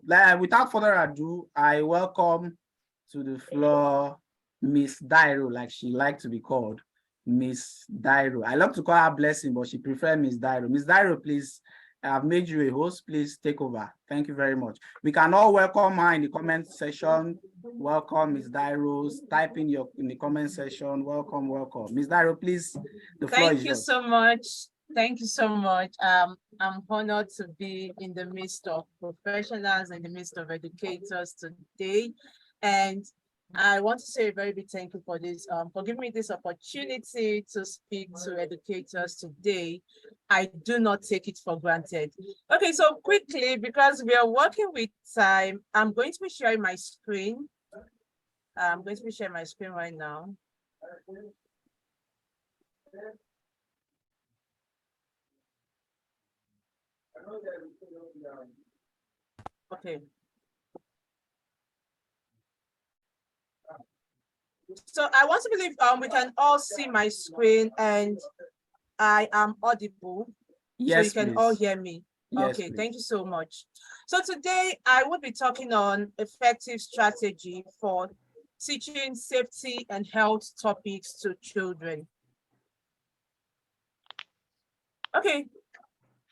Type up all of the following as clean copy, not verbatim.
without further ado, I welcome to the floor Miss Dairo, like she liked to be called, Miss Dairo. I love to call her Blessing, but she prefers Miss Dairo. Miss Dairo, please, I've made you a host. Please take over. Thank you very much. We can all welcome her in the comment section. Welcome, Miss Dairo. Type in the comment section. Welcome, welcome. Miss Dairo, please, the floor is yours. Thank you so much. Thank you so much. I'm honored to be in the midst of professionals, in the midst of educators today. And I want to say a very big thank you for this, for giving me this opportunity to speak to educators today. I do not take it for granted. Okay, so quickly, because we are working with time, I'm going to be sharing my screen. I'm going to be sharing my screen right now. Okay. So I want to believe we can all see my screen and I am audible. Yes, so you can all hear me. Yes, okay, please. Thank you so much. So today I will be talking on effective strategy for teaching safety and health topics to children. Okay.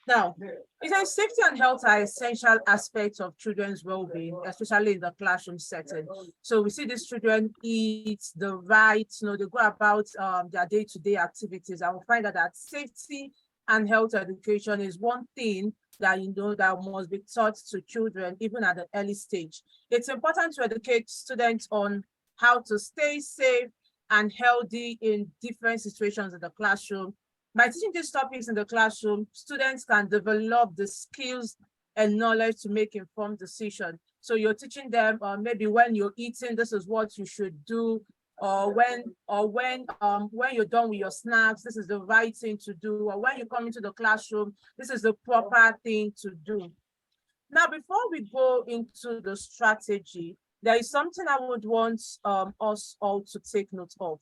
Now, it says safety and health are essential aspects of children's well-being, especially in the classroom setting. So we see these children eat the right, they go about their day-to-day activities, and we find that safety and health education is one thing that that must be taught to children even at the early stage. It's important to educate students on how to stay safe and healthy in different situations in the classroom. By teaching these topics in the classroom, students can develop the skills and knowledge to make informed decisions. So you're teaching them maybe when you're eating, this is what you should do, or when you're done with your snacks, this is the right thing to do, or when you come into the classroom, this is the proper thing to do. Now, before we go into the strategy, there is something I would want us all to take note of.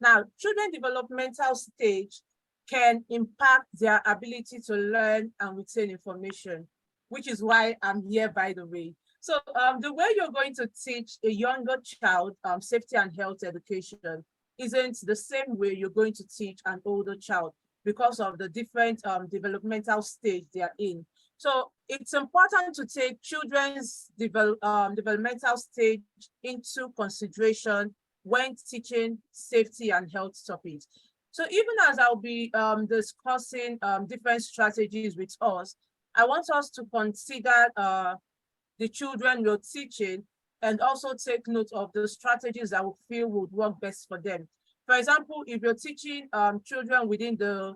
Now, children's developmental stage can impact their ability to learn and retain information, which is why I'm here, by the way. So the way you're going to teach a younger child safety and health education isn't the same way you're going to teach an older child because of the different developmental stage they are in. So it's important to take children's developmental stage into consideration when teaching safety and health topics. So even as I'll be discussing different strategies with us, I want us to consider the children you're teaching and also take note of the strategies that we feel would work best for them. For example, if you're teaching children within the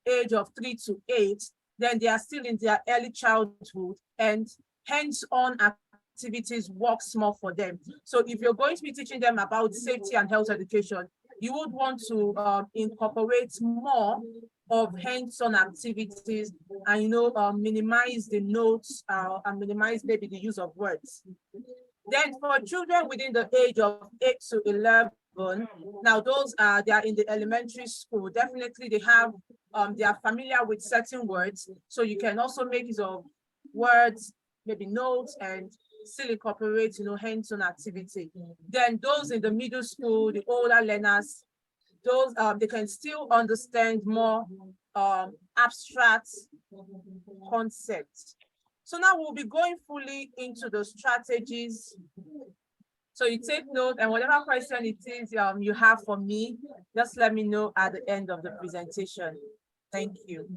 age of 3 to 8, then they are still in their early childhood and hands-on activities work more for them. So if you're going to be teaching them about safety and health education, you would want to incorporate more of hands-on activities and minimize the notes and minimize maybe the use of words. Then for children within the age of 8 to 11, now those they are in the elementary school. Definitely they have they are familiar with certain words, so you can also make use of words, maybe notes, and still incorporate hands-on activity. Then those in the middle school, the older learners, those they can still understand more abstract concepts. So now we'll be going fully into the strategies. So you take note, and whatever question it is you have for me, just let me know at the end of the presentation. Thank you.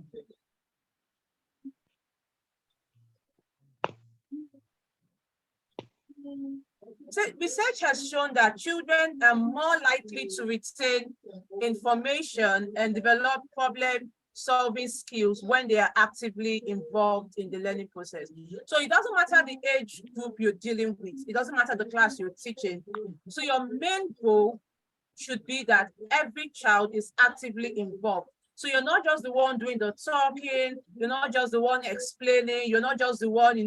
So research has shown that children are more likely to retain information and develop problem-solving skills when they are actively involved in the learning process. So it doesn't matter the age group you're dealing with. It doesn't matter the class you're teaching. So your main goal should be that every child is actively involved. So you're not just the one doing the talking, you're not just the one explaining, you're not just the one,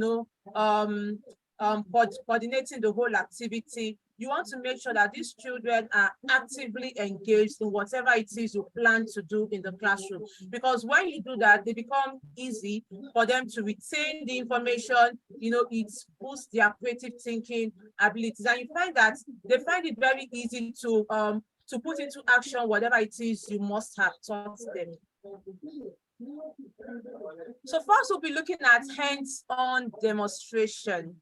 coordinating the whole activity, you want to make sure that these children are actively engaged in whatever it is you plan to do in the classroom. Because when you do that, they become easy for them to retain the information, it boosts their creative thinking abilities. And you find that they find it very easy to put into action whatever it is you must have taught them. So first we'll be looking at hands-on demonstration.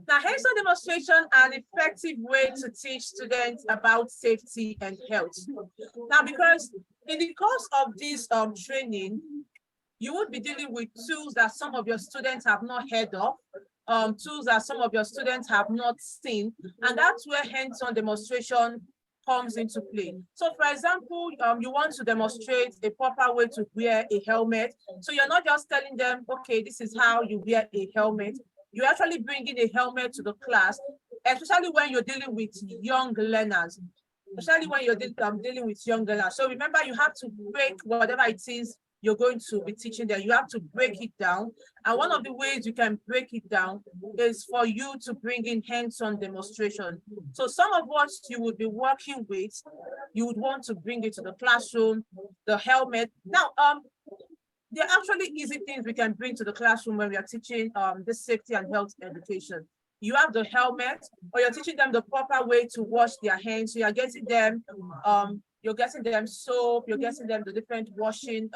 Now, hands-on demonstration are an effective way to teach students about safety and health. Now, because in the course of this training, you would be dealing with tools that some of your students have not heard of, tools that some of your students have not seen, and that's where hands-on demonstration comes into play. So for example, you want to demonstrate a proper way to wear a helmet. So you're not just telling them, okay, this is how you wear a helmet. You're actually bringing a helmet to the class, especially when you're dealing with young learners, especially when you're dealing with young learners. So remember, you have to break whatever it is you're going to be teaching them. You have to break it down. And one of the ways you can break it down is for you to bring in hands-on demonstration. So some of what you would be working with, you would want to bring it to the classroom, the helmet. Now, there are actually easy things we can bring to the classroom when we are teaching this safety and health education. You have the helmet, or you're teaching them the proper way to wash their hands. So you're getting them soap, you're getting them the different washing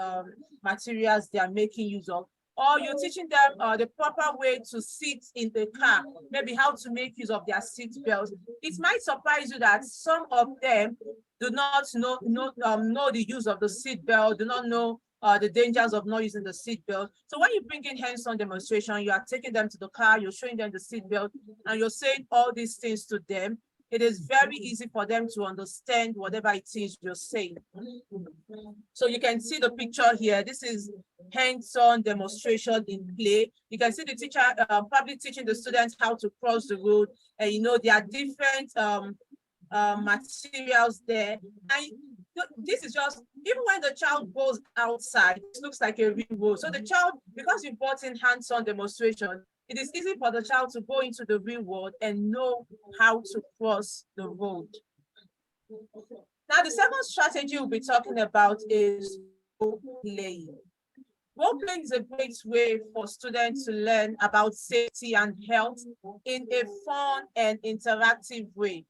materials they are making use of. Or you're teaching them the proper way to sit in the car, maybe how to make use of their seat belts. It might surprise you that some of them do not know the use of the seat belt, do not know the dangers of not using the seatbelt. So when you bring in hands-on demonstration, you are taking them to the car, you're showing them the seatbelt, and you're saying all these things to them. It is very easy for them to understand whatever it is you're saying. So you can see the picture here. This is hands-on demonstration in play. You can see the teacher probably teaching the students how to cross the road. And there are different materials there. And this is just, even when the child goes outside, it looks like a real road. So the child, because you brought in hands-on demonstration, it is easy for the child to go into the real world and know how to cross the road. Now, the second strategy we'll be talking about is role playing. Role playing is a great way for students to learn about safety and health in a fun and interactive way.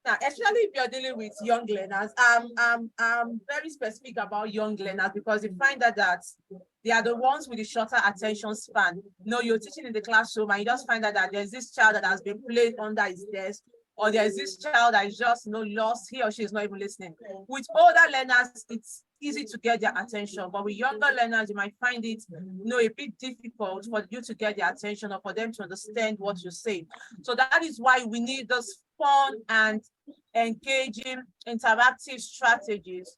Now, especially if you're dealing with young learners, I'm very specific about young learners because you find that they are the ones with the shorter attention span. You're teaching in the classroom and you just find out that there's this child that has been placed under his desk, or there's this child that is just lost, he or she is not even listening. With older learners, it's easy to get their attention, but with younger learners, you might find it a bit difficult for you to get their attention or for them to understand what you're saying. So that is why we need those fun and engaging interactive strategies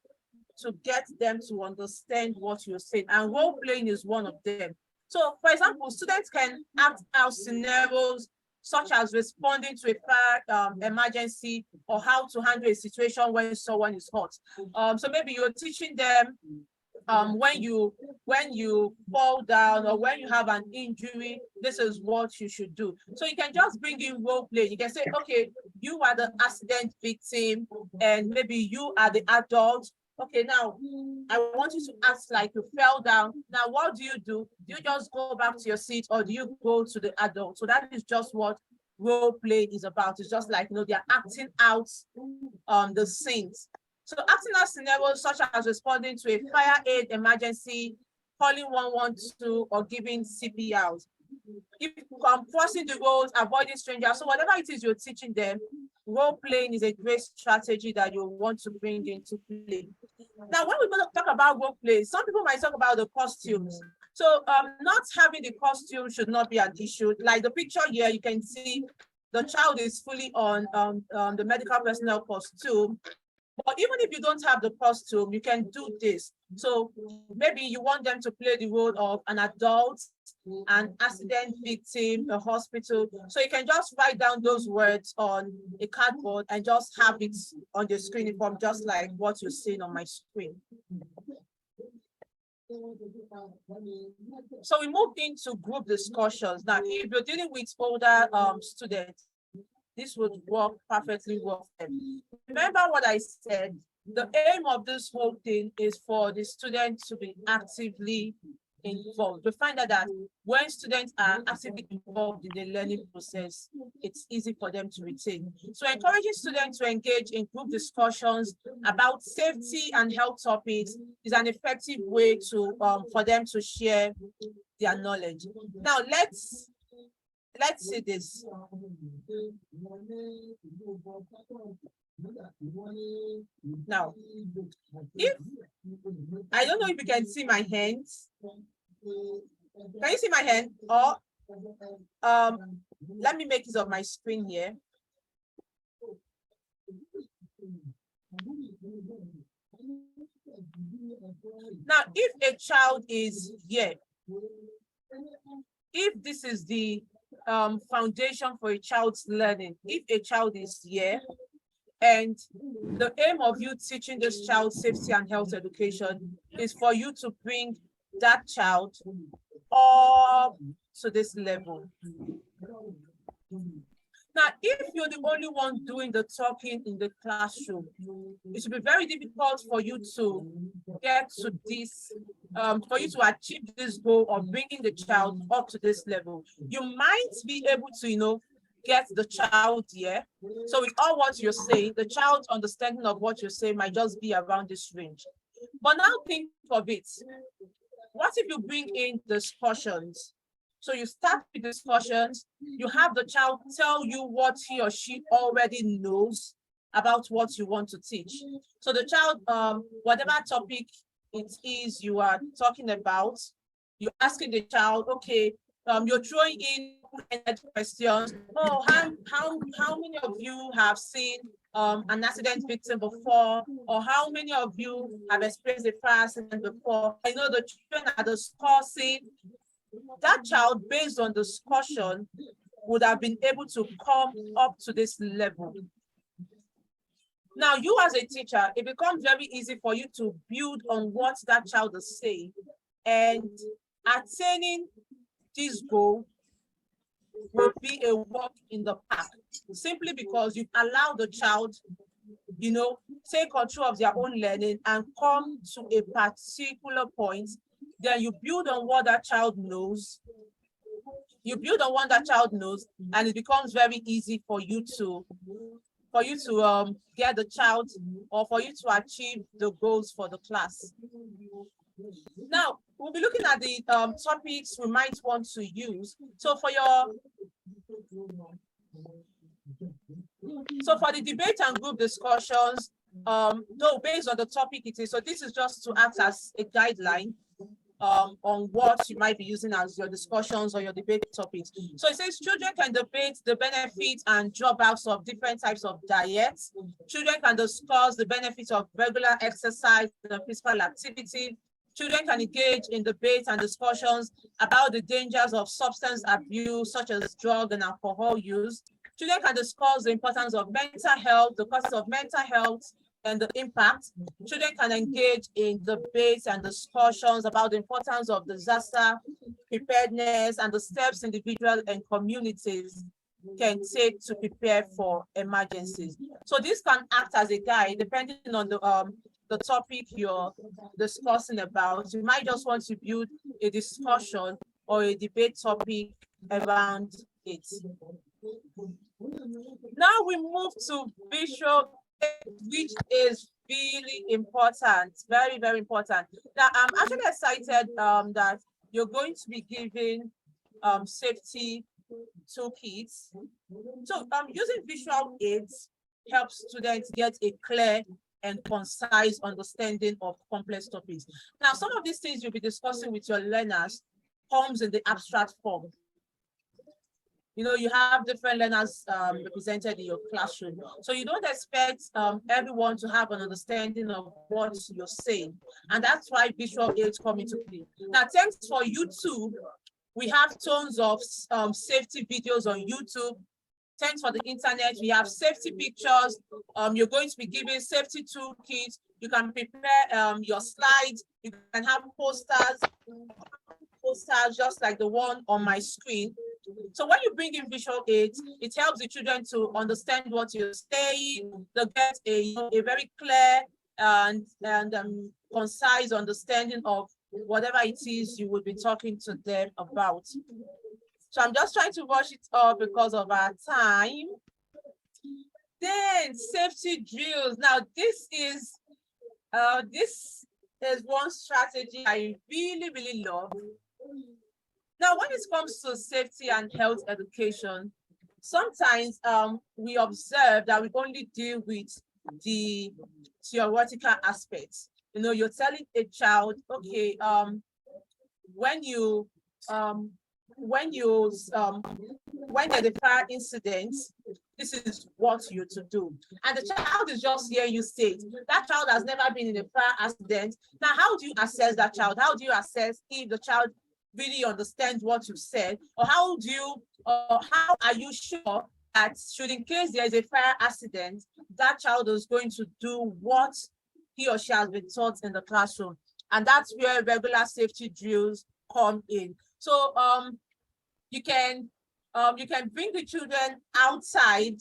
to get them to understand what you're saying. And role playing is one of them. So, for example, students can act out scenarios such as responding to a fire emergency or how to handle a situation when someone is hurt. So maybe you're teaching them when you fall down or when you have an injury, this is what you should do. So you can just bring in role play. You can say, okay, you are the accident victim and maybe you are the adult. Okay, now I want you to act like you fell down. Now, what do? Do you just go back to your seat or do you go to the adult? So that is just what role play is about. It's just like, they're acting out the scenes. So acting out scenarios such as responding to a fire aid emergency, calling 112, or giving CPRs. If crossing the roads, avoiding strangers, so whatever it is you're teaching them, role playing is a great strategy that you want to bring into play. Now, when we talk about role play, some people might talk about the costumes. So not having the costume should not be an issue. Like the picture here, you can see the child is fully on the medical personnel costume. But even if you don't have the costume, you can do this. So maybe you want them to play the role of an adult, an accident victim, a hospital. So you can just write down those words on a cardboard and just have it on the screen form, just like what you're seeing on my screen. So we move into group discussions. Now, if you're dealing with older students, this would work perfectly well for them. Remember what I said, the aim of this whole thing is for the students to be actively involved. We find out that when students are actively involved in the learning process, it's easy for them to retain. So encouraging students to engage in group discussions about safety and health topics is an effective way to for them to share their knowledge. Now let's see this. Now, if I don't know if you can see my hands. Can you see my hand? Or let me make use of my screen here. Now, if a child is here, if this is the foundation for a child's learning, if a child is here, and the aim of you teaching this child safety and health education is for you to bring that child up to this level. Now, if you're the only one doing the talking in the classroom, it should be very difficult for you to get to this, for you to achieve this goal of bringing the child up to this level. You might be able to, get the child here. So with all what you're saying, the child's understanding of what you're saying might just be around this range. But now think of it. What if you bring in discussions? So you start with discussions, you have the child tell you what he or she already knows about what you want to teach. So the child, whatever topic it is you are talking about, you're asking the child, okay, you're throwing in questions. Oh, how many of you have seen an accident victim before? Or how many of you have experienced a fire accident before? I know the children are discussing. That child, based on discussion, would have been able to come up to this level. Now, you as a teacher, it becomes very easy for you to build on what that child is saying, and attaining this goal will be a walk in the park, simply because you allow the child, take control of their own learning and come to a particular point. Then you build on what that child knows. You build on what that child knows, and it becomes very easy for you to get the child, or for you to achieve the goals for the class. Now, we'll be looking at the topics we might want to use. So for the debate and group discussions, though based on the topic it is, so this is just to act as a guideline on what you might be using as your discussions or your debate topics. So it says children can debate the benefits and drawbacks of different types of diets. Children can discuss the benefits of regular exercise and physical activity. Children can engage in debates and discussions about the dangers of substance abuse, such as drug and alcohol use. Children can discuss the importance of mental health, the causes of mental health, and the impact. Children can engage in debates and discussions about the importance of disaster preparedness and the steps individuals and communities can take to prepare for emergencies. So this can act as a guide depending on the topic you're discussing about. You might just want to build a discussion or a debate topic around it. Now we move to visual, which is really important, very, very important. Now, I'm actually excited that you're going to be giving safety toolkits. So using visual aids helps students get a clear and concise understanding of complex topics. Now, some of these things you'll be discussing with your learners comes in the abstract form. You have different learners represented in your classroom. So you don't expect everyone to have an understanding of what you're saying. And that's why visual aids come into play. Now, thanks for YouTube, we have tons of safety videos on YouTube. Thanks for the internet, we have safety pictures. You're going to be given safety toolkits. You can prepare your slides. You can have posters just like the one on my screen. So when you bring in visual aids, it helps the children to understand what you're saying. They get a very clear and concise understanding of whatever it is you would be talking to them about. So I'm just trying to rush it up because of our time. Then safety drills. Now this is one strategy I really love. Now, when it comes to safety and health education, sometimes we observe that we only deal with the theoretical aspects. You know, you're telling a child, okay, when there's a fire incident, this is what you're to do. And the child is just hearing you say it. That child has never been in a fire accident. Now, how do you assess that child? How do you assess if the child really understands what you said? Or how are you sure that should in case there is a fire accident, that child is going to do what he or she has been taught in the classroom? And that's where regular safety drills come in. So you can bring the children outside,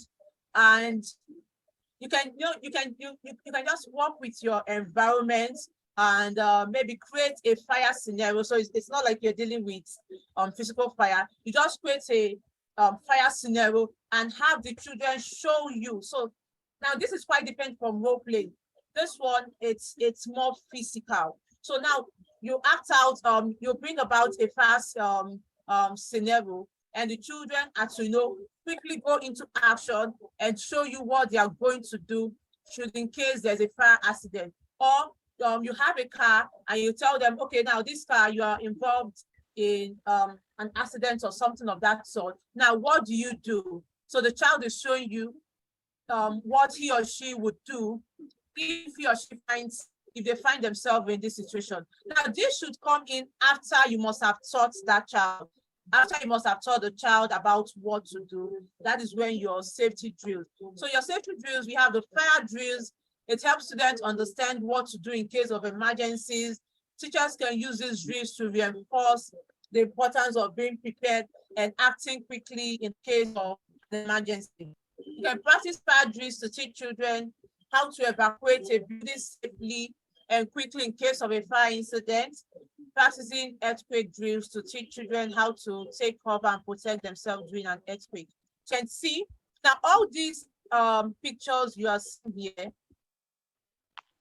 and you can just work with your environment and maybe create a fire scenario. So it's not like you're dealing with physical fire. You just create a fire scenario and have the children show you. So now this is quite different from role play. This one, it's more physical. So now you act out, you bring about a fast scenario, and the children are to quickly go into action and show you what they are going to do should in case there's a fire accident. Or you have a car and you tell them, okay, now this car, you are involved in an accident or something of that sort. Now, what do you do? So the child is showing you what he or she would do if he or she if they find themselves in this situation. Now, this should come in after you must have taught that child. After you must have taught the child about what to do. That is when your safety drills. So your safety drills, we have the fire drills. It helps students understand what to do in case of emergencies. Teachers can use these drills to reinforce the importance of being prepared and acting quickly in case of an emergency. You can practice fire drills to teach children how to evacuate a building safely and quickly in case of a fire incident. Practicing earthquake drills to teach children how to take cover and protect themselves during an earthquake. You can see now all these pictures you are seeing here,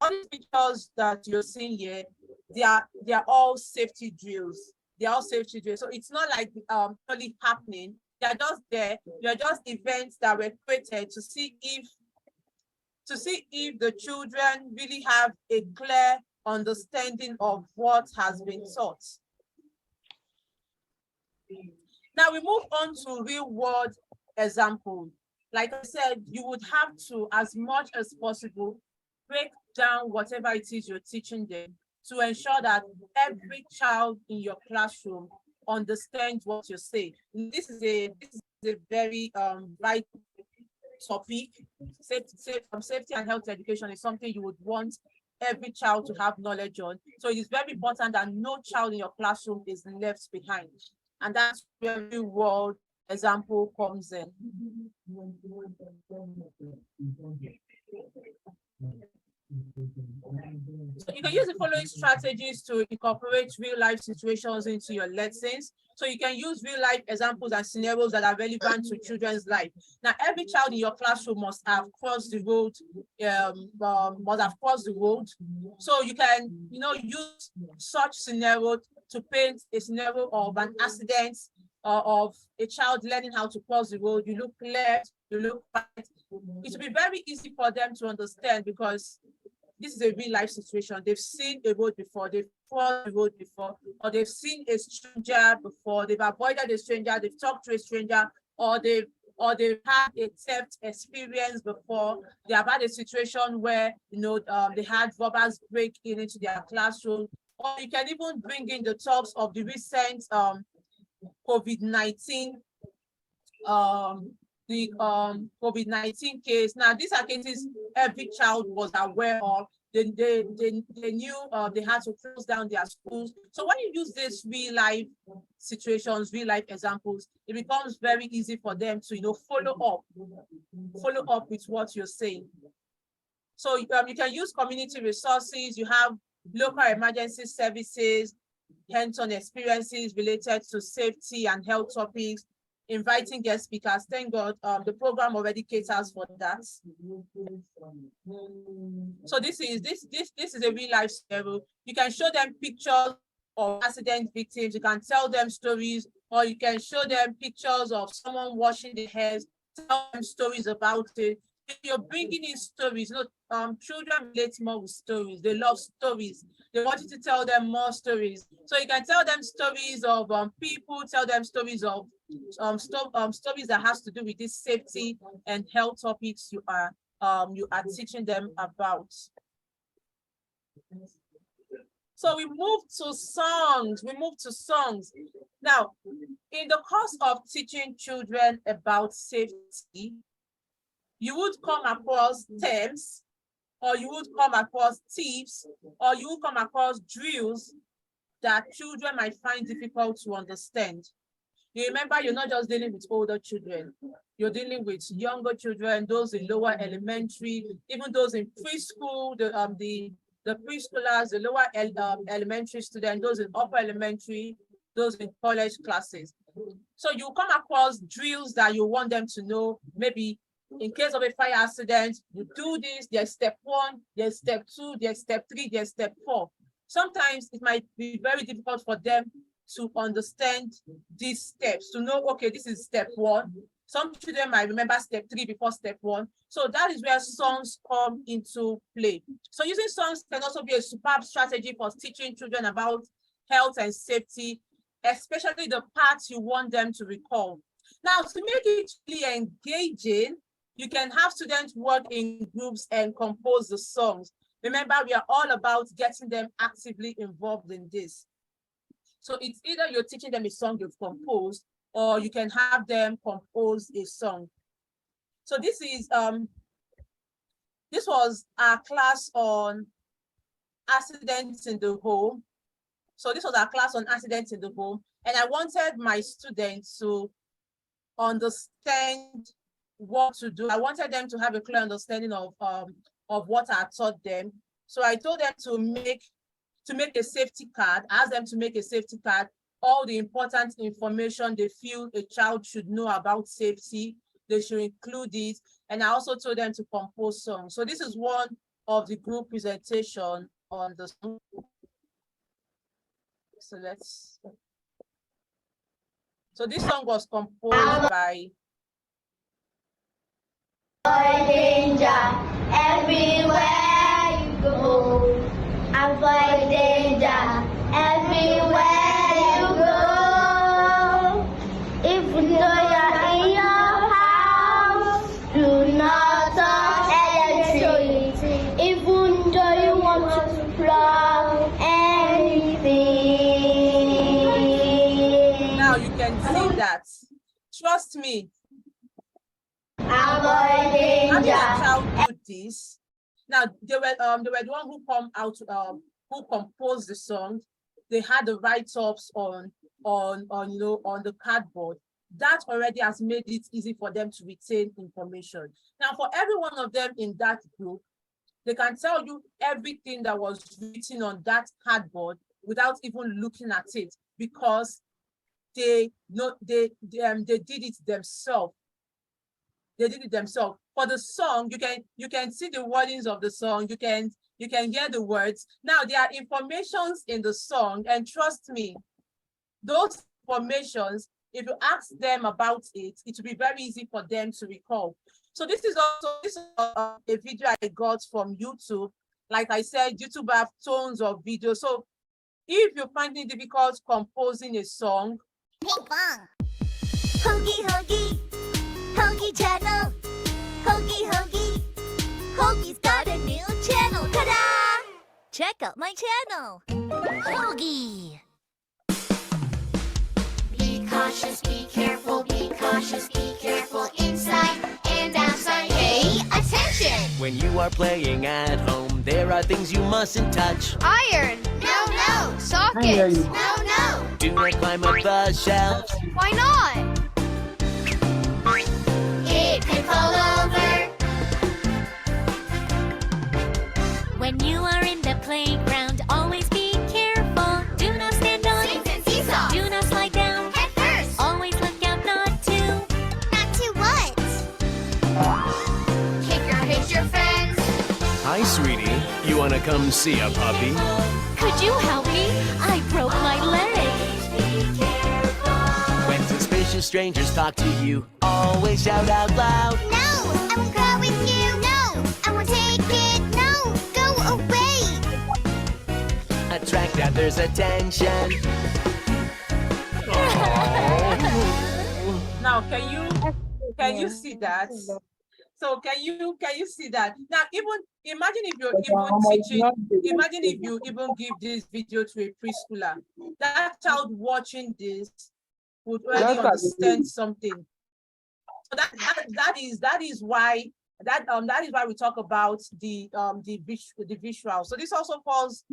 all these pictures that you're seeing here, they are all safety drills. They're all safety drills. So it's not like really happening. They're just there. They're just events that were created to see if the children really have a clear understanding of what has been taught. Now we move on to real world examples. Like I said, you would have to, as much as possible, break down whatever it is you're teaching them to ensure that every child in your classroom understands what you say. This is a very vital topic. Safety and health education is something you would want every child to have knowledge on. So it is very important that no child in your classroom is left behind. And that's where real world example comes in. So you can use the following strategies to incorporate real life situations into your lessons. So you can use real life examples and scenarios that are relevant to children's life. Now, every child in your classroom must have crossed the road, So you can, use such scenario to paint a scenario of an accident of a child learning how to cross the road. You look left, you look right. It will be very easy for them to understand because this is a real life situation. They've seen a road before, they've crossed the road before, or they've seen a stranger before, they've avoided a stranger, they've talked to a stranger, or they've had a theft experience before. They have had a situation where they had robbers break into their classroom. Or you can even bring in the talks of the recent COVID-19 COVID-19 case. Now, these are cases every child was aware of, they knew they had to close down their schools. So when you use these real life situations, real life examples, it becomes very easy for them to follow up with what you're saying. So you can use community resources. You have local emergency services, hands-on experiences related to safety and health topics, inviting guest speakers. Thank God, the program already caters for that. So this is a real life scenario. You can show them pictures of accident victims. You can tell them stories, or you can show them pictures of someone washing their hairs. Tell them stories about it. If you're bringing in stories, children relate more with stories. They love stories. They want you to tell them more stories. So you can tell them stories of people. Tell them stories of stories that has to do with this safety and health topics you are teaching them about. So we move to songs. Now, in the course of teaching children about safety, you would come across terms, or you would come across tips, or you would come across drills that children might find difficult to understand. You remember, you're not just dealing with older children, you're dealing with younger children, those in lower elementary, even those in preschool, the preschoolers, the lower elementary students, those in upper elementary, those in college classes. So you come across drills that you want them to know. Maybe in case of a fire accident, you do this, there's step 1, there's step 2, there's step 3, there's step 4. Sometimes it might be very difficult for them to understand these steps, to know, okay, this is step 1. Some children might remember step 3 before step 1. So that is where songs come into play. So using songs can also be a superb strategy for teaching children about health and safety, especially the parts you want them to recall. Now, to make it really engaging, you can have students work in groups and compose the songs. Remember, we are all about getting them actively involved in this. So it's either you're teaching them a song you've composed, or you can have them compose a song. So this was our class on accidents in the home. So this was our class on accidents in the home. And I wanted my students to understand what to do. I wanted them to have a clear understanding of what I taught them. So I told them to make a safety card, ask them to make a safety card, all the important information they feel a child should know about safety, they should include it. And I also told them to compose songs. So this is one of the group presentation on the song. So this song was composed by danger everywhere you go. Avoid danger everywhere you go. Even though you're in your house, do not touch electricity. Even though you want to plug anything. Now you can see that. Trust me. Avoid danger. How did a child do this? Now they were the one who composed the song. They had the write-ups on the cardboard. That already has made it easy for them to retain information. Now, for every one of them in that group, they can tell you everything that was written on that cardboard without even looking at it, because they did it themselves. They did it themselves. For the song, you can see the wordings of the song. You can hear the words. Now there are informations in the song, and trust me, those informations, if you ask them about it, it will be very easy for them to recall. So this is a video I got from YouTube. Like I said, YouTube have tons of videos. So if you find it difficult composing a song, Ping pong. Hoagie, hoagie, hoagie channel. Hoagie, hoagie, hoagie's got a new channel. Ta-da! Check out my channel. Hoagie. Be cautious, be careful, be cautious, be careful inside and outside. Hey, attention! Action! When you are playing at home, there are things you mustn't touch. Iron! No, no! I hear Sockets! you. No, no! Do not climb up the shelves. Why not? It can fall over. When you are in the playground, always be careful. Do not stand on swings and seesaws. Do not slide down head first. Always look out not to. Not to what? Kick or hit your friends. Hi, sweetie. You want to come see a puppy? Could you help me? I broke my leg. When suspicious strangers talk to you, always shout out loud. No, I won't go with you. No, I won't take it. No, go away. Attract others' attention. Now, can you see that? So can you see that? Now, imagine if you're even teaching, imagine if you even give this video to a preschooler. That child watching this would already understand something. So that is why we talk about the visuals. So this also falls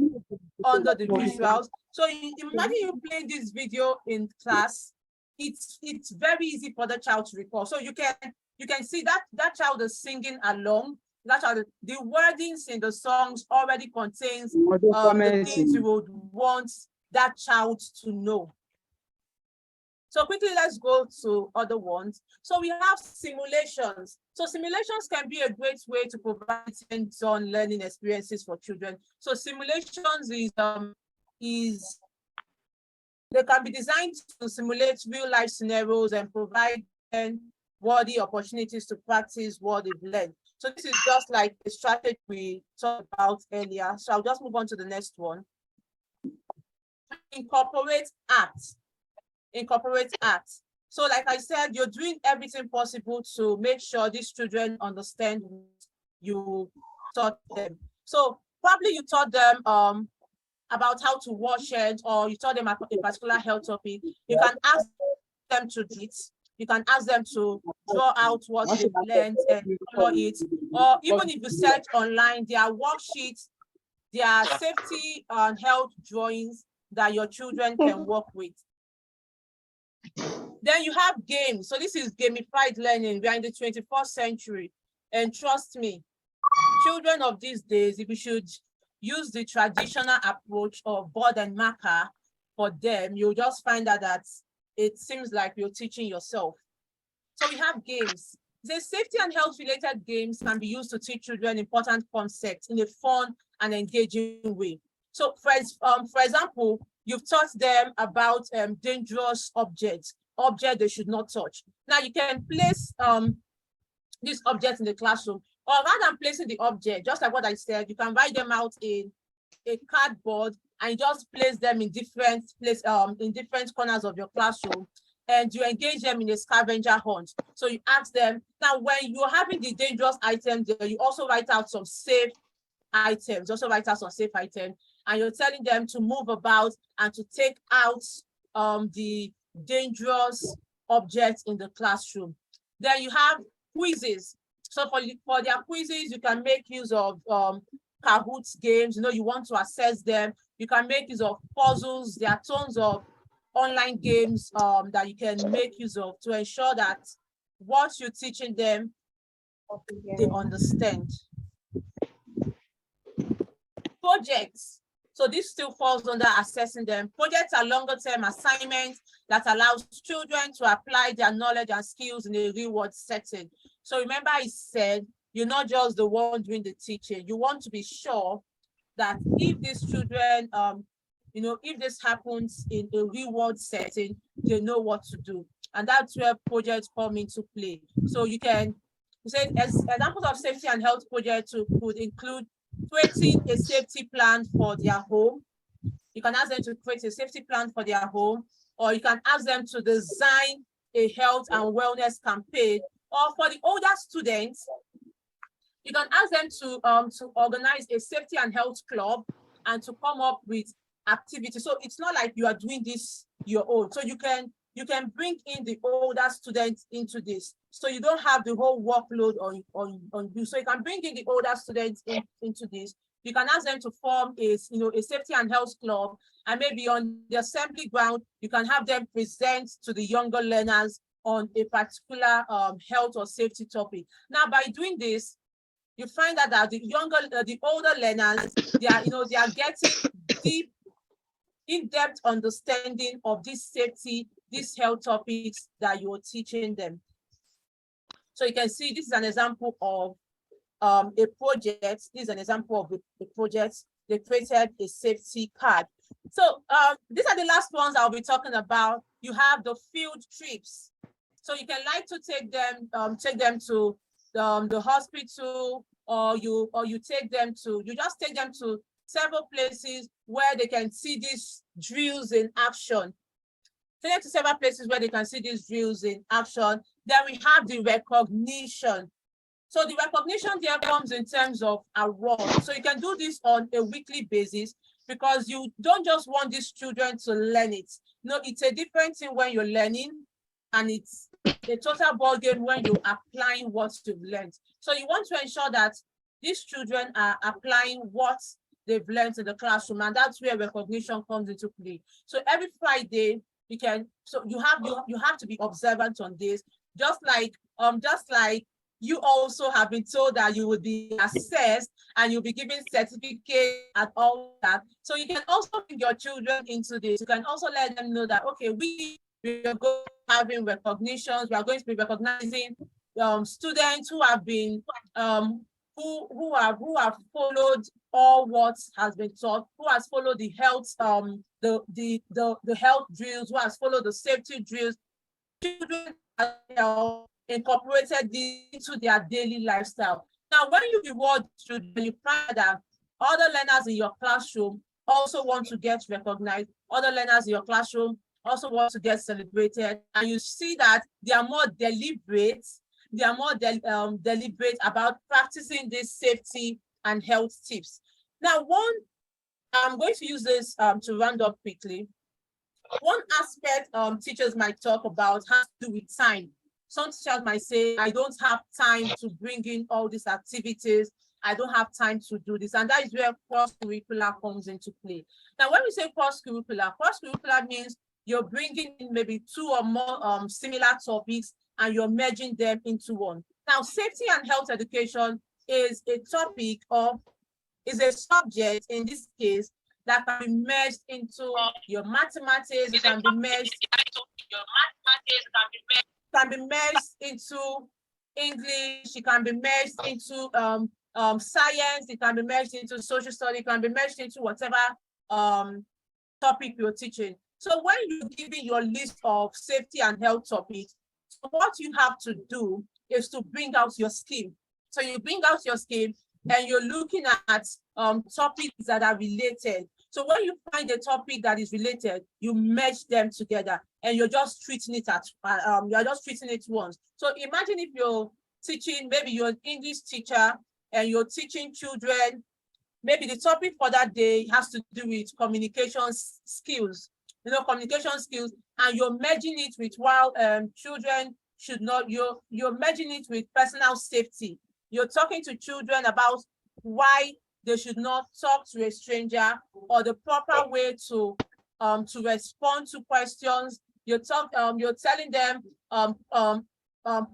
under the visuals. So imagine you play this video in class. It's very easy for the child to recall. So you can see that child is singing along. That child, the wordings in the songs already contains the things you would want that child to know. So quickly, let's go to other ones. So we have simulations. So simulations can be a great way to provide hands-on learning experiences for children. So simulations is they can be designed to simulate real-life scenarios and provide worthy opportunities to practice what they've learned. So this is just like the strategy we talked about earlier. So I'll just move on to the next one. Incorporate art. So like I said, you're doing everything possible to make sure these children understand what you taught them. So probably you taught them about how to wash hands, or you taught them a particular health topic. You can ask them to do it. You can ask them to draw out what they've learned and color it. Or even if you search online, there are worksheets, there are safety and health drawings that your children can work with. Then you have games. So this is gamified learning. We are in the 21st century. And trust me, children of these days, if you should use the traditional approach of board and marker for them, you'll just find out that it seems like you're teaching yourself. So we have games. The safety and health related games can be used to teach children important concepts in a fun and engaging way. So for example, you've taught them about dangerous objects they should not touch. Now you can place these objects in the classroom, or rather than placing the object, just like what I said, you can write them out in a cardboard and just place them in different corners of your classroom, and you engage them in a scavenger hunt. So you ask them, now when you're having the dangerous items, you also write out some safe items, and you're telling them to move about and to take out the dangerous objects in the classroom. Then you have quizzes. So for their quizzes, you can make use of Kahoot games. You want to assess them. You can make use of puzzles. There are tons of online games that you can make use of to ensure that what you're teaching them, they understand. Projects. So this still falls under assessing them. Projects are longer-term assignments that allows children to apply their knowledge and skills in a real-world setting. So remember I said, you're not just the one doing the teaching. You want to be sure that if these children, if this happens in a real-world setting, they know what to do. And that's where projects come into play. So you say examples of safety and health projects could include creating a safety plan for their home. You can ask them to create a safety plan for their home, or you can ask them to design a health and wellness campaign. Or for the older students, you can ask them to organize a safety and health club and to come up with activities. So it's not like you are doing this your own. So you can you can bring in the older students into this. So you don't have the whole workload on you. So you can bring in the older students into this. You can ask them to form a safety and health club, and maybe on the assembly ground, you can have them present to the younger learners on a particular health or safety topic. Now, by doing this, you find out that the older learners, they are getting deep, in-depth understanding of this safety, these health topics that you're teaching them. So you can see this is an example of a project. This is an example of a project. They created a safety card. So these are the last ones I'll be talking about. You have the field trips. So you can like to take them to the hospital, or you just take them to several places where they can see these drills in action. Take them to several places where they can see these drills in action. Then we have the recognition. So the recognition there comes in terms of awards. So you can do this on a weekly basis, because you don't just want these children to learn it. No, it's a different thing when you're learning, and it's a total ball game when you're applying what you've learned. So you want to ensure that these children are applying what they've learned in the classroom, and that's where recognition comes into play. So every Friday, you have to be observant on this, just like you also have been told that you will be assessed and you'll be given certificates and all that. So you can also bring your children into this. You can also let them know that, okay, we are going to be having recognitions. We are going to be recognizing students who have been who have followed all what has been taught, who has followed the health the health drills, who has followed the safety drills. Children are incorporated into their daily lifestyle. Now, when you reward children, you find that other learners in your classroom also want to get recognized. Other learners in your classroom also want to get celebrated, and you see that they are more deliberate. They are more deliberate about practicing this safety and health tips. Now, I'm going to use this to round up quickly. One aspect teachers might talk about has to do with time. Some teachers might say, I don't have time to bring in all these activities. I don't have time to do this. And that is where cross-curricular comes into play. Now, when we say cross-curricular means you're bringing in maybe two or more similar topics, and you're merging them into one. Now, safety and health education is a topic, or is a subject in this case, that can be merged into your mathematics. It can be merged into English. It can be merged into science. It can be merged into social study. It can be merged into whatever topic you're teaching. So when you're giving your list of safety and health topics, so what you have to do is to bring out your scheme. So you bring out your scheme, and you're looking at topics that are related. So when you find a topic that is related, you merge them together, and you're just treating it once. So imagine if you're teaching, maybe you're an English teacher and you're teaching children, maybe the topic for that day has to do with communication skills, communication skills, and you're merging it with children should not, you're merging it with personal safety. You're talking to children about why they should not talk to a stranger, or the proper way to respond to questions. You're telling them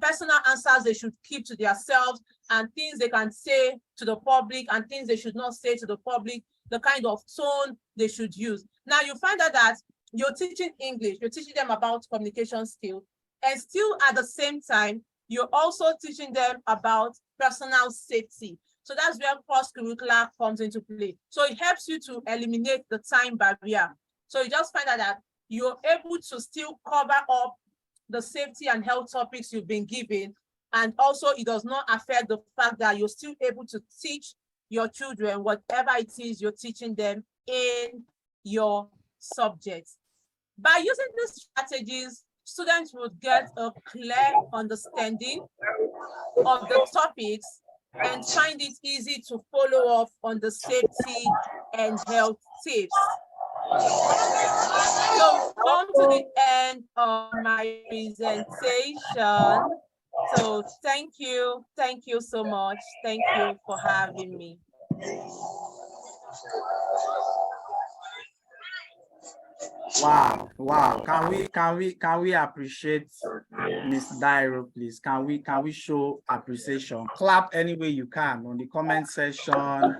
personal answers they should keep to themselves, and things they can say to the public, and things they should not say to the public, the kind of tone they should use. Now you find out that you're teaching English, you're teaching them about communication skills, and still at the same time, you're also teaching them about personal safety. So that's where cross-curricular comes into play. So it helps you to eliminate the time barrier. So you just find out that you're able to still cover up the safety and health topics you've been given. And also it does not affect the fact that you're still able to teach your children whatever it is you're teaching them in your subject. By using these strategies, students will get a clear understanding of the topics and find it easy to follow up on the safety and health tips. So come to the end of my presentation. So thank you so much. Thank you for having me. Wow. Can we appreciate Miss Dairo, please? Can we show appreciation? Clap any way you can on the comment section. Can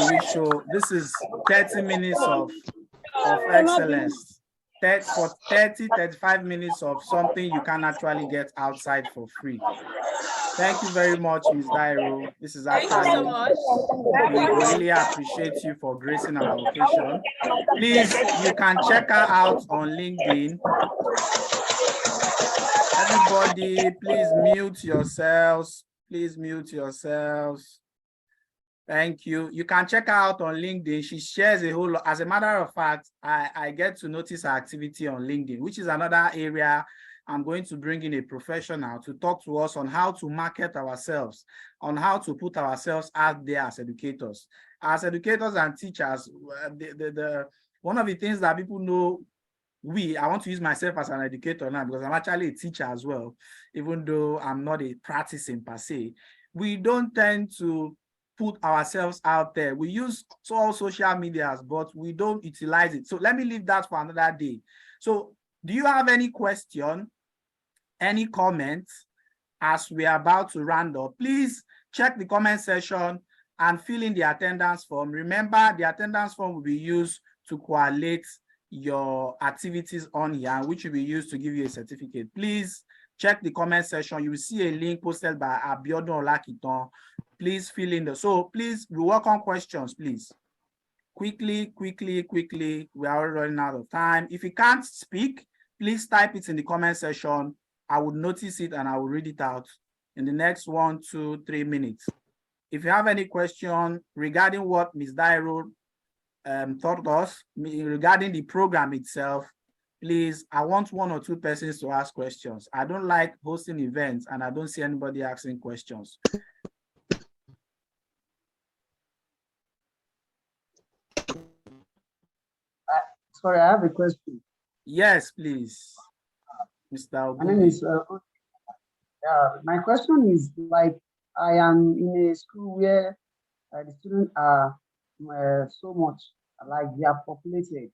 we show this is 30 minutes of excellence. 35 minutes of something you can actually get outside for free. Thank you very much, Ms. Dairo. This is Thank you actually, so much. we really appreciate you for gracing our occasion. Please, you can check her out on LinkedIn. Everybody, please mute yourselves. Please mute yourselves. Thank you. You can check her out on LinkedIn. She shares a whole lot. As a matter of fact, I get to notice her activity on LinkedIn, which is another area I'm going to bring in a professional to talk to us on how to market ourselves, on how to put ourselves out there as educators. As educators and teachers, one of the things that people know, I want to use myself as an educator now because I'm actually a teacher as well, even though I'm not a practicing per se. We don't tend to put ourselves out there. We use all social medias, but we don't utilize it. So let me leave that for another day. So do you have any question, any comments as we are about to round up? Please check the comment section and fill in the attendance form. Remember, the attendance form will be used to collate your activities on here, which will be used to give you a certificate. Please check the comment section. You will see a link posted by Abiodun Olakiton. Please fill in so please, we welcome questions, please. Quickly. We are running out of time. If you can't speak, please type it in the comment section. I will notice it and I will read it out in the next 1, 2, 3 minutes. If you have any question regarding what Ms. Dairo taught us, regarding the program itself, please, I want 1 or 2 persons to ask questions. I don't like hosting events and I don't see anybody asking questions. Sorry, I have a question. Yes, please, Mr. My name is, my question is, like, I am in a school where the students are so much, like, they are populated.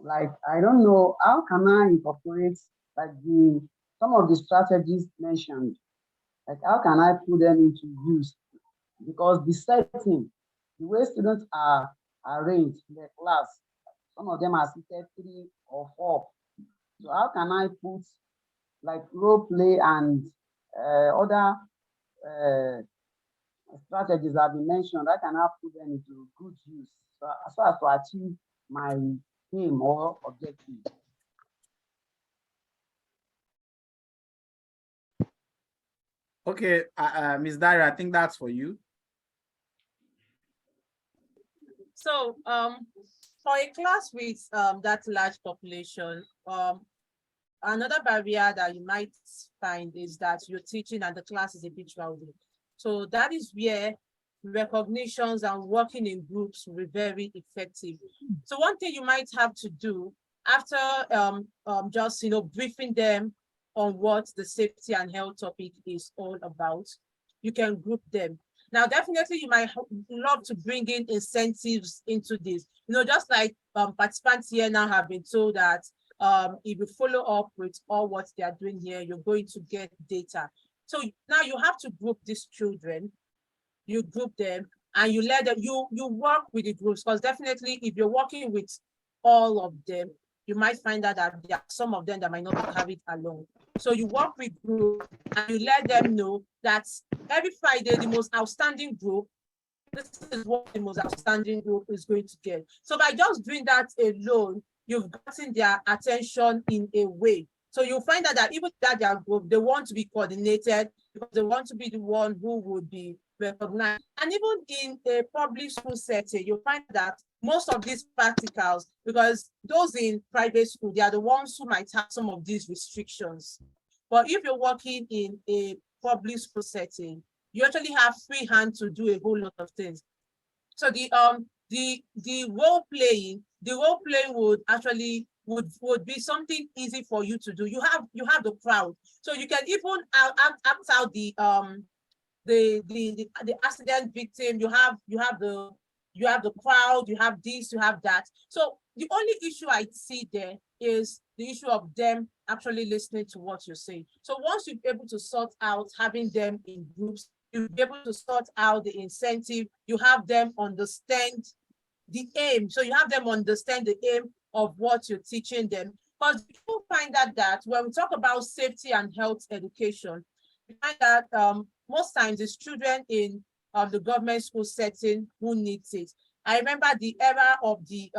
Like, I don't know, how can I incorporate, like, some of the strategies mentioned? Like, how can I put them into use? Because the setting, the way students are arranged in their class, some of them are seated 3 or 4. So how can I put like role play and other strategies that have been mentioned? I can put them into good use as far as to achieve my aim or objective. Okay, Ms. Dairo, I think that's for you. So for a class with that large population, another barrier that you might find is that you're teaching and the class is a bit rowdy. So that is where recognitions and working in groups will be very effective. So one thing you might have to do after just briefing them on what the safety and health topic is all about, you can group them. Now, definitely, you might love to bring in incentives into this. Just like participants here now have been told that if you follow up with all what they are doing here, you're going to get data. So now you have to group these children. You group them and you let them, you work with the groups, because definitely if you're working with all of them, you might find out that there are some of them that might not have it alone. So you work with group and you let them know that every Friday, the most outstanding group, this is what the most outstanding group is going to get. So by just doing that alone, you've gotten their attention in a way. So you'll find out that even that their group, they want to be coordinated because they want to be the one who would be recognized. And even in a public school setting, you'll find that most of these practicals, because those in private school, they are the ones who might have some of these restrictions. But if you're working in a public school setting, you actually have free hand to do a whole lot of things. So the role playing would actually would be something easy for you to do. You have the crowd, so you can even act out the accident victim. You have the crowd, you have this, you have that. So the only issue I see there is the issue of them actually listening to what you're saying. So once you're able to sort out having them in groups, you'll be able to sort out the incentive, you have them understand the aim. So you have them understand the aim of what you're teaching them. Because you find out that when we talk about safety and health education, you find that most times it's children in the government school setting who needs it. I remember the era of the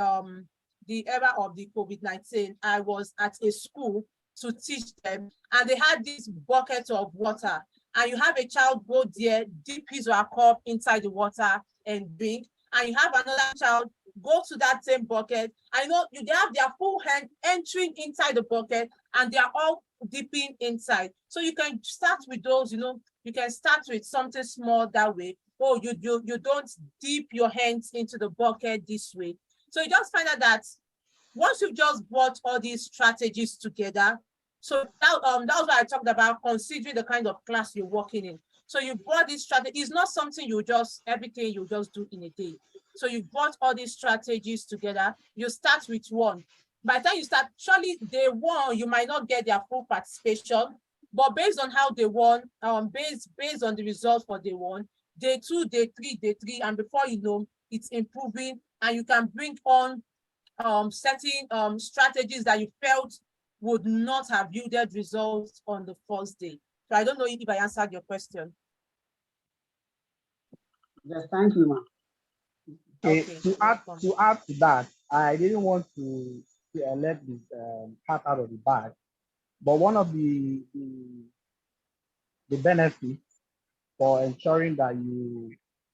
COVID-19. I was at a school to teach them, and they had this bucket of water, and you have a child go there, dip his or her cup inside the water and drink, and you have another child go to that same bucket. I know they have their full hand entering inside the bucket, and they are all dipping inside. So you can start with those, you can start with something small that way. Oh, you don't dip your hands into the bucket this way. So you just find out that once you've just brought all these strategies together, so that was why I talked about considering the kind of class you're working in. So you brought this strategy. It's not something everything you just do in a day. So you brought all these strategies together. You start with one. By the time you start, surely day one, you might not get their full participation, but based on how they won, based on the results for day one, day two, day three, and before you know, it's improving, and you can bring on certain strategies that you felt would not have yielded results on the first day. So I don't know if I answered your question. Yes, thank you, ma'am. Okay, Okay, to add to that, I didn't want to let this cat out of the bag, but one of the benefits for ensuring that you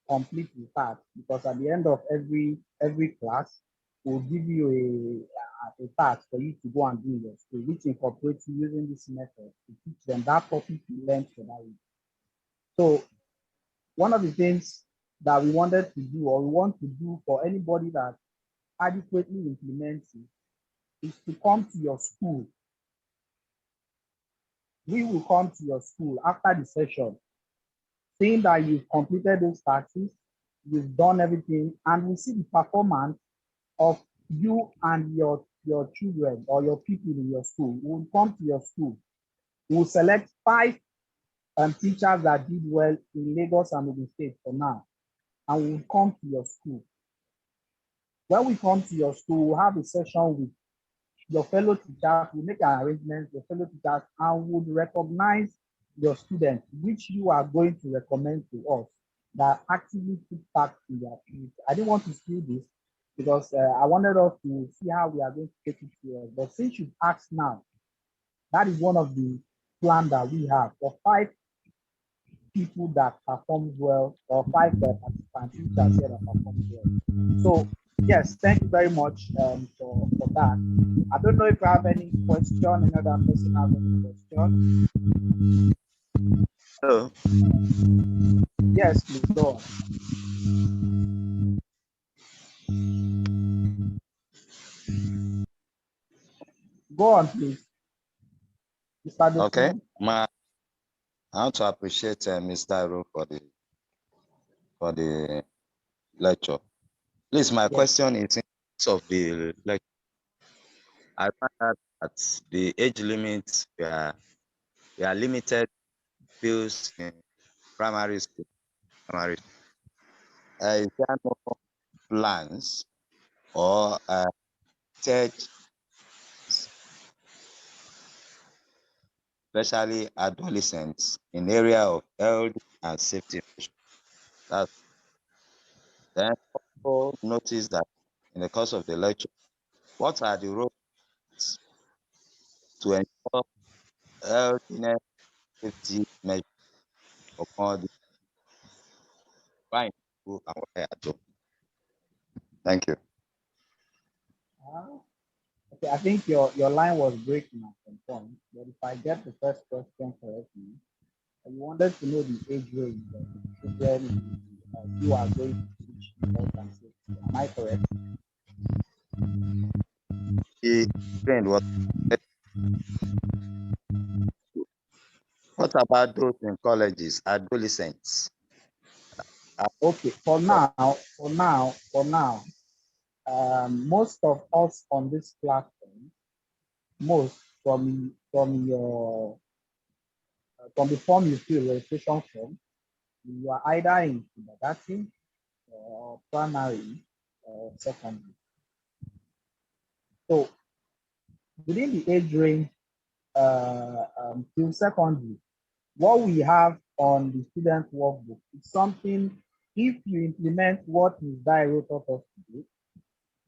complete the task, because at the end of every class, we'll give you a task for you to go and do in your school, which incorporates using this method to teach them that topic you learned for that week. So one of the things that we wanted to do, or we want to do for anybody that adequately implements it, is to come to your school. We will come to your school after the session, seeing that you've completed those tasks, you've done everything, and we see the performance of you and your children or your people in your school. We will come to your school. We will select 5 teachers that did well in Lagos and Ogun State for now, and we will come to your school. When we come to your school, we'll have a session with your fellow teachers. We'll make an arrangement with your fellow teachers and would recognize your students, which you are going to recommend to us, that actively took part in their activity. I didn't want to steal this because I wanted us to see how we are going to take it here. But since you've asked now, that is one of the plans that we have for 5 people that perform well, or 5 participants which are here that perform well. So yes, thank you very much for that. I don't know if you have any question, another person have any question. Hello. Yes, please go on. Go on, please. Okay. I want to appreciate Ms. Dairo for the lecture. Please, my question is in terms of the lecture. I found out that the age limits we are limited fields in primary school. Is there no plans or teach, especially adolescents, in area of health and safety? Then also notice that in the course of the lecture, what are the roles to ensure healthiness, safety measures upon the fine school and what I do? Thank you. Okay, I think your line was breaking at some point, but if I get the first question correctly, you wanted to know the age range of the children you are going to teach health and safety. Am I correct? he explained what about those in colleges, adolescents? Okay, for now, most of us on this platform, most from the form you fill, registration form, you are either in kindergarten or primary or secondary. So within the age range till secondary, what we have on the student workbook is something, if you implement what Ms. Dairo taught us today,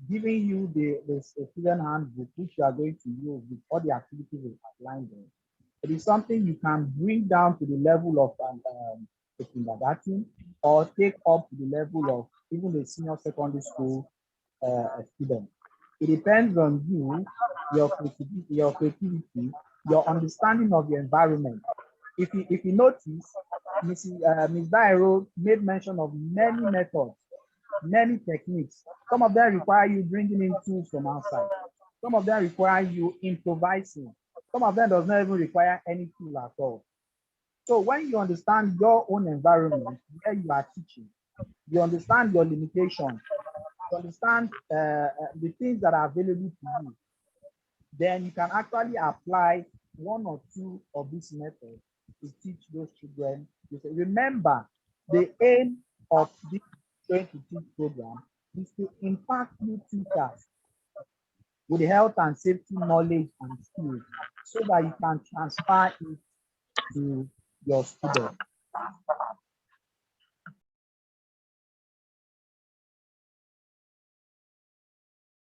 giving you the student handbook, which you are going to use with all the activities we've outlined there. It is something you can bring down to the level of the kindergarten or take up to the level of even the senior secondary school student. It depends on you, your creativity, your understanding of the environment. If you notice, Ms. Dairo made mention of many methods, many techniques. Some of them require you bringing in tools from outside. Some of them require you improvising. Some of them does not even require any tool at all. So when you understand your own environment, where you are teaching, you understand your limitations, you understand the things that are available to you, then you can actually apply one or two of these methods to teach those children. Remember, the aim of this Train to Teach program is to impact you teachers with health and safety knowledge and skills so that you can transfer it to your students.